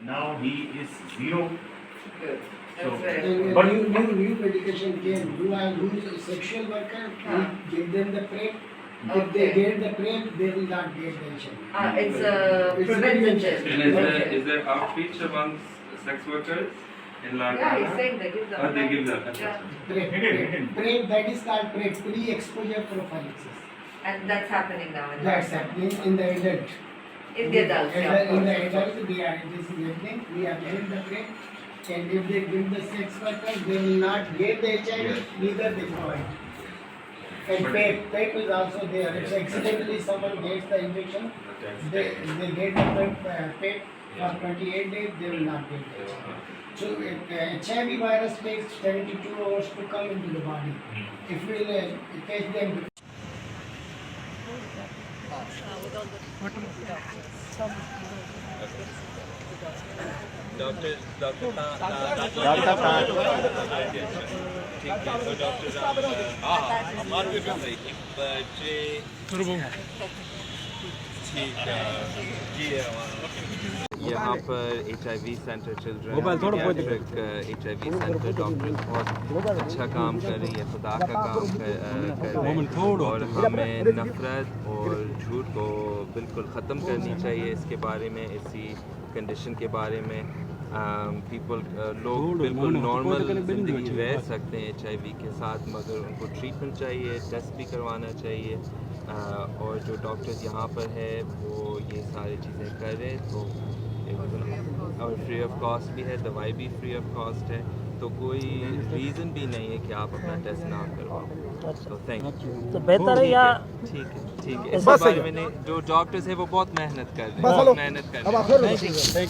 Now he is 0. Good. So, That's very And but new medication came. Do I lose a sexual worker? We give them the PrEP. If they Okay. get the PrEP, they will not get the HIV. It's It's preventative. And Okay. is there outreach amongst sex workers in Larkana? Yeah, he's saying they give them. Oh, they give them. Yeah. PrEP, that is called PrEP, pre-exposure prophylaxis. And that's happening now in That's Larkana. happening in the adult. In the adults, yeah. In the adult, we are this is happening. We are giving the PrEP, and if they give the sex workers, they will not get the HIV, Yes. neither they provide. And PrEP is also there. If accidentally someone gets the injection, they get the PrEP for 28 days, they will not get the HIV. So HIV virus takes 72 hours to come into the body. If we catch them. Doctor ठीक है तो doctor हमारे बच्चे ठीक है जी यहाँ पर HIV centre children HIV centre doctor बहुत अच्छा काम कर रही है, खुदा का काम कर रहे हैं और हमें नफरत और झूठ को बिल्कुल ख़त्म करनी चाहिए। इसके बारे में, इसी कंडीशन के बारे में लोग बिल्कुल नॉर्मल ज़िंदगी रह सकते हैं HIV के साथ, मगर उनको ट्रीटमेंट चाहिए, टेस्ट भी करवाना चाहिए और जो डॉक्टर्स यहाँ पर है वो ये सारी चीज़ें कर रहे हैं तो और फ्री ऑफ कॉस्ट भी है, दवाई भी फ्री ऑफ कॉस्ट है, तो कोई रीज़न भी नहीं है कि आप अपना टेस्ट ना करवाओ। तो थैंक यू। तो बेहतर है या ठीक है इस बारे में जो डॉक्टर्स है वो बहुत मेहनत कर रहे हैं, बहुत मेहनत कर रहे हैं।